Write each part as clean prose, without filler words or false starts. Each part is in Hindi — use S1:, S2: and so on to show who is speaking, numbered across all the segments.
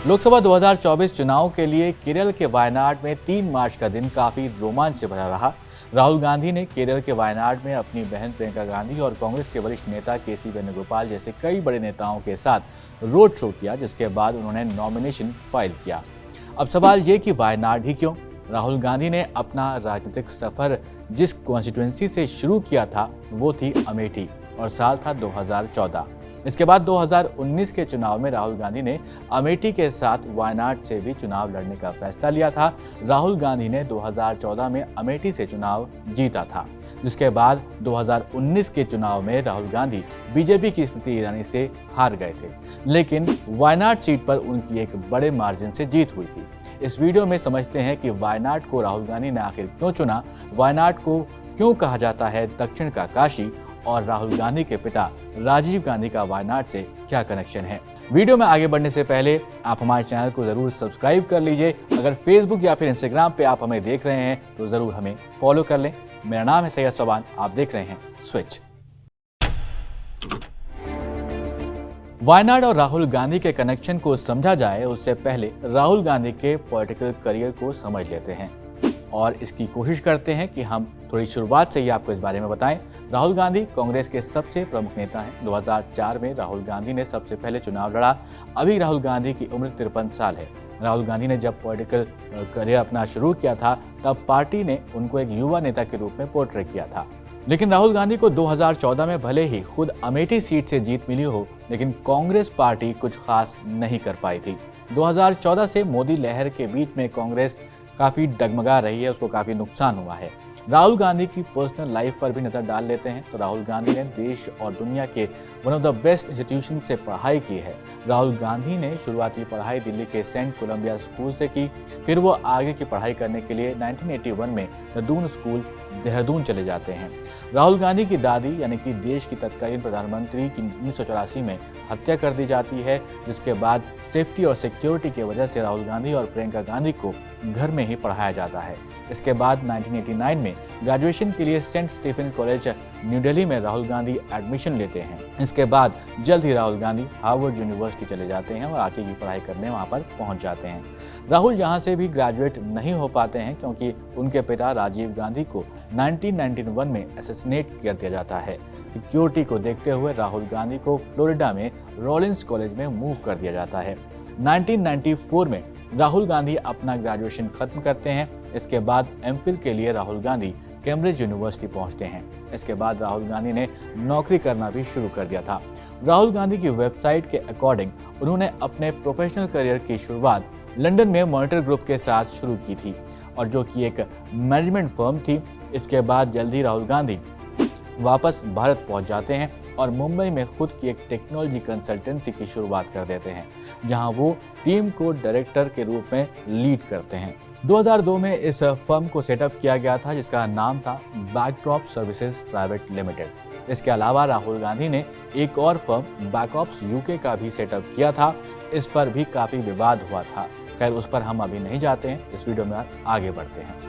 S1: लोकसभा 2024 चुनाव के लिए केरल के वायनाड में 3 मार्च का दिन काफी रोमांच से भरा रहा। राहुल गांधी ने केरल के वायनाड में अपनी बहन प्रियंका गांधी और कांग्रेस के वरिष्ठ नेता के.सी. वेणुगोपाल जैसे कई बड़े नेताओं के साथ रोड शो किया, जिसके बाद उन्होंने नॉमिनेशन फाइल किया। अब सवाल ये कि वायनाड ही क्यों? राहुल गांधी ने अपना राजनीतिक सफर जिस कॉन्स्टिट्यूएंसी से शुरू किया था वो थी अमेठी और साल था 2014। इसके बाद 2019 के चुनाव में राहुल गांधी ने अमेठी के साथ वायनाड से भी चुनाव लड़ने का फैसला लिया था। राहुल गांधी ने 2014 में अमेठी से चुनाव जीता था, जिसके बाद 2019 के चुनाव में राहुल गांधी बीजेपी की स्मृति ईरानी से हार गए थे, लेकिन वायनाड सीट पर उनकी एक बड़े मार्जिन से जीत हुई थी। इस वीडियो में समझते हैं कि वायनाड को राहुल गांधी ने आखिर क्यों चुना, वायनाड को क्यों कहा जाता है दक्षिण का काशी, और राहुल गांधी के पिता राजीव गांधी का वायनाड से क्या कनेक्शन है। वीडियो में आगे बढ़ने से पहले आप हमारे चैनल को जरूर सब्सक्राइब कर लीजिए। अगर फेसबुक या फिर इंस्टाग्राम पे आप हमें देख रहे हैं तो जरूर हमें फॉलो कर लें। मेरा नाम है सैयद सोबान, आप देख रहे हैं स्विच। वायनाड और राहुल गांधी के कनेक्शन को समझा जाए उससे पहले राहुल गांधी के पॉलिटिकल करियर को समझ लेते हैं और इसकी कोशिश करते हैं कि हम थोड़ी शुरुआत से ही आपको इस बारे में बताएं। राहुल गांधी कांग्रेस के सबसे प्रमुख नेता हैं। 2004 में राहुल गांधी ने सबसे पहले चुनाव लड़ा। अभी राहुल गांधी की उम्र 53 साल है। राहुल गांधी ने जब पॉलिटिकल करियर अपना शुरू किया था तब पार्टी ने उनको एक युवा नेता के रूप में पोर्ट्रे किया था। लेकिन राहुल गांधी को 2014 में भले ही खुद अमेठी सीट से जीत मिली हो, लेकिन कांग्रेस पार्टी कुछ खास नहीं कर पाई थी। 2014 से मोदी लहर के बीच में कांग्रेस काफी डगमगा रही है, उसको काफी नुकसान हुआ है। राहुल गांधी की पर्सनल लाइफ पर भी नजर डाल लेते हैं तो राहुल गांधी ने देश और दुनिया के one of the best institution से पढ़ाई की है। राहुल गांधी ने शुरुआती पढ़ाई दिल्ली के सेंट कोलंबिया स्कूल से की, फिर वो आगे की पढ़ाई करने के लिए 1981 में द स्कूल देहरादून चले जाते हैं। राहुल गांधी की दादी यानी कि देश की तत्कालीन प्रधानमंत्री की 1984 में हत्या कर दी जाती है, जिसके बाद सेफ्टी और सिक्योरिटी की वजह से राहुल गांधी और प्रियंका गांधी को घर में ही पढ़ाया जाता है। इसके बाद 1989 में ग्रेजुएशन के लिए Saint Stephen College New Delhi में राहुल गांधी एडमिशन लेते हैं। इसके बाद जल्द ही राहुल गांधी हार्वर्ड यूनिवर्सिटी चले जाते हैं और आगे की पढ़ाई करने वहां पर पहुंच जाते हैं। राहुल यहाँ से भी ग्रेजुएट नहीं हो पाते हैं क्योंकि उनके पिता राजीव गांधी को 1991 में असैसिनेट कर दिया जाता है। सिक्योरिटी को देखते हुए राहुल गांधी को फ्लोरिडा में रॉलिंस कॉलेज में मूव कर दिया जाता है। 1994 में राहुल गांधी अपना ग्रेजुएशन खत्म करते हैं। इसके बाद एमफिल के लिए राहुल गांधी कैम्ब्रिज यूनिवर्सिटी पहुंचते हैं। इसके बाद राहुल गांधी ने नौकरी करना भी शुरू कर दिया था। राहुल गांधी की वेबसाइट के अकॉर्डिंग उन्होंने अपने प्रोफेशनल करियर की शुरुआत लंदन में मॉनिटर ग्रुप के साथ शुरू की थी और जो कि एक मैनेजमेंट फर्म थी। इसके बाद जल्दी राहुल गांधी वापस भारत पहुंच जाते हैं और मुंबई में खुद की एक टेक्नोलॉजी कंसल्टेंसी की शुरुआत कर देते हैं, जहां वो टीम को डायरेक्टर के रूप में लीड करते हैं। 2002 में इस फर्म को सेटअप किया गया था जिसका नाम था बैकड्रॉप सर्विसेज प्राइवेट लिमिटेड। इसके अलावा राहुल गांधी ने एक और फर्म बैकऑप्स यूके का भी सेटअप किया था। इस पर भी काफी विवाद हुआ था। खैर, उस पर हम अभी नहीं जाते हैं, इस वीडियो में आगे बढ़ते हैं।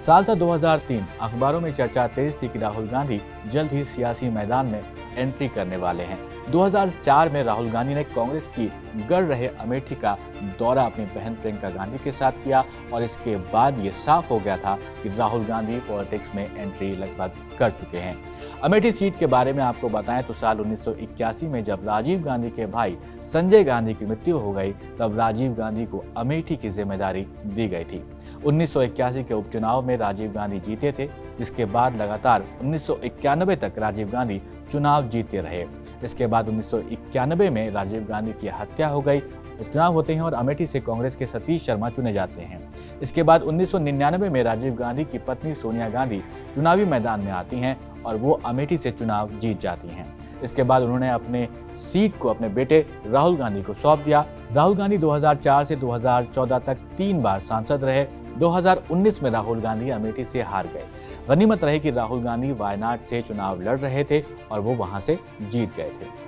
S1: साल था 2003। अखबारों में चर्चा तेज थी कि राहुल गांधी जल्द ही सियासी मैदान में एंट्री करने वाले हैं। 2004 में राहुल गांधी ने कांग्रेस की गढ़ रहे अमेठी का दौरा अपनी बहन प्रियंका गांधी के साथ किया और इसके बाद ये साफ हो गया था कि राहुल गांधी पॉलिटिक्स में एंट्री लगभग कर चुके हैं। अमेठी सीट के बारे में आपको बताएं तो साल 1981 में जब राजीव गांधी के भाई संजय गांधी की मृत्यु हो गई, तब राजीव गांधी को अमेठी की जिम्मेदारी दी गई थी। 1981 के उपचुनाव में राजीव गांधी जीते थे, जिसके बाद लगातार 1991 तक राजीव गांधी चुनाव जीतते रहे। इसके बाद 1991 में राजीव गांधी की हत्या हो गई। उपचुनाव होते हैं और अमेठी से कांग्रेस के सतीश शर्मा चुने जाते हैं। इसके बाद 1999 में राजीव गांधी की पत्नी सोनिया गांधी चुनावी मैदान में आती हैं और वो अमेठी से चुनाव जीत जाती हैं। इसके बाद उन्होंने अपने सीट को अपने बेटे राहुल गांधी को सौंप दिया। राहुल गांधी 2004 से 2014 तक 3 बार सांसद रहे। 2019 में राहुल गांधी अमेठी से हार गए। गनीमत रहे कि राहुल गांधी वायनाड से चुनाव लड़ रहे थे और वो वहां से जीत गए थे।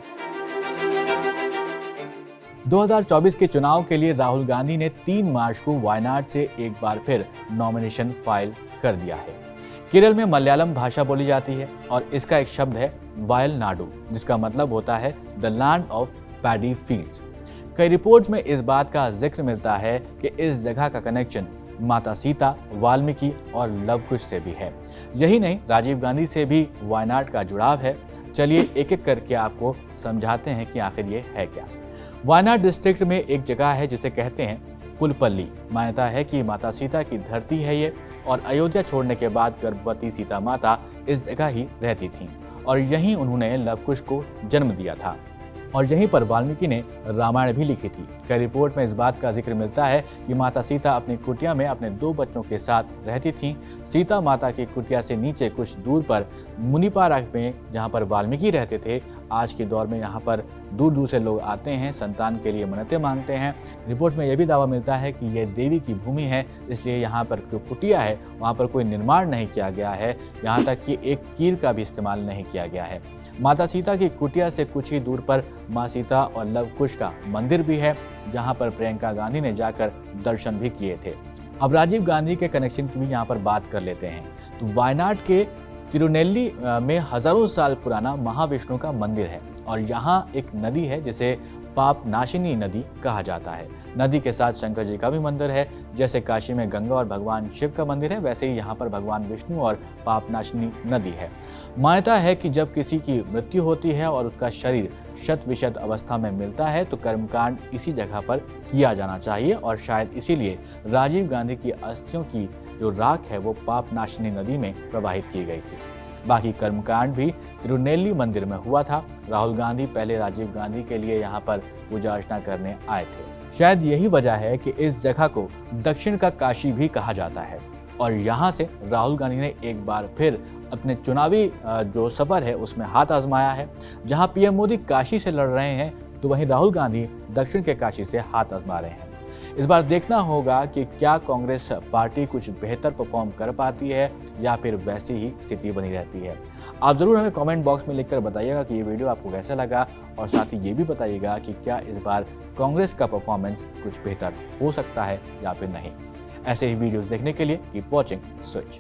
S1: 2024 के चुनाव के लिए राहुल गांधी ने 3 मार्च को वायनाड से एक बार फिर नॉमिनेशन फाइल कर दिया है। केरल में मलयालम भाषा बोली जाती है और इसका एक शब्द है वायल नाडु, जिसका मतलब होता है the land of paddy fields. कई रिपोर्ट्स में इस बात का जिक्र मिलता है कि इस जगह का कनेक्शन माता सीता, वाल्मीकि और लव कुश से भी है। यही नहीं, राजीव गांधी से भी वायनाड का जुड़ाव है। चलिए एक एक करके आपको समझाते हैं कि आखिर ये है क्या। वायनाड डिस्ट्रिक्ट में एक जगह है जिसे कहते हैं पुलपल्ली। मान्यता है कि माता सीता की धरती है ये, और अयोध्या छोड़ने के बाद गर्भवती सीता माता इस जगह ही रहती थीं और यहीं उन्होंने लव कुश को जन्म दिया था और यहीं पर वाल्मीकि ने रामायण भी लिखी थी। कई रिपोर्ट में इस बात का जिक्र मिलता है कि माता सीता अपनी कुटिया में अपने 2 बच्चों के साथ रहती थीं। सीता माता की कुटिया से नीचे कुछ दूर पर मुनिपारा में, जहां पर वाल्मीकि रहते थे, आज के दौर में यहाँ पर दूर दूर से लोग आते हैं, संतान के लिए मन्नतें मांगते हैं। रिपोर्ट में यह भी दावा मिलता है कि यह देवी की भूमि है, इसलिए यहाँ पर जो कुटिया है वहाँ पर कोई निर्माण नहीं किया गया है, यहाँ तक कि एक कील का भी इस्तेमाल नहीं किया गया है। माता सीता की कुटिया से कुछ ही दूर पर माँ सीता और लव कुश का मंदिर भी है, जहाँ पर प्रियंका गांधी ने जाकर दर्शन भी किए थे। अब राजीव गांधी के कनेक्शन की भी यहाँ पर बात कर लेते हैं। तो वायनाड के तिरुनेल्ली में हजारों साल पुराना महाविष्णु का मंदिर है और यहाँ एक नदी है जिसे पाप नाशिनी नदी कहा जाता है। नदी के साथ शंकर जी का भी मंदिर है। जैसे काशी में गंगा और भगवान शिव का मंदिर है, वैसे ही यहाँ पर भगवान विष्णु और पाप नाशिनी नदी है। मान्यता है कि जब किसी की मृत्यु होती है और उसका शरीर शत विशत अवस्था में मिलता है तो कर्मकांड इसी जगह पर किया जाना चाहिए और शायद इसीलिए राजीव गांधी की अस्थियों की जो राख है वो पाप नाशिनी नदी में प्रवाहित की गई थी। बाकी कर्मकांड भी तिरुनेल्ली मंदिर में हुआ था। राहुल गांधी पहले राजीव गांधी के लिए यहाँ पर पूजा अर्चना करने आए थे। शायद यही वजह है कि इस जगह को दक्षिण का काशी भी कहा जाता है और यहाँ से राहुल गांधी ने एक बार फिर अपने चुनावी जो सफर है उसमें हाथ आजमाया है। जहाँ पीएम मोदी काशी से लड़ रहे हैं तो वहीं राहुल गांधी दक्षिण के काशी से हाथ आजमा रहे हैं। इस बार देखना होगा कि क्या कांग्रेस पार्टी कुछ बेहतर परफॉर्म कर पाती है या फिर वैसी ही स्थिति बनी रहती है। आप जरूर हमें कमेंट बॉक्स में लिखकर बताइएगा कि ये वीडियो आपको कैसा लगा और साथ ही ये भी बताइएगा कि क्या इस बार कांग्रेस का परफॉर्मेंस कुछ बेहतर हो सकता है या फिर नहीं। ऐसे ही वीडियोस देखने के लिए कीप वॉचिंग स्विच।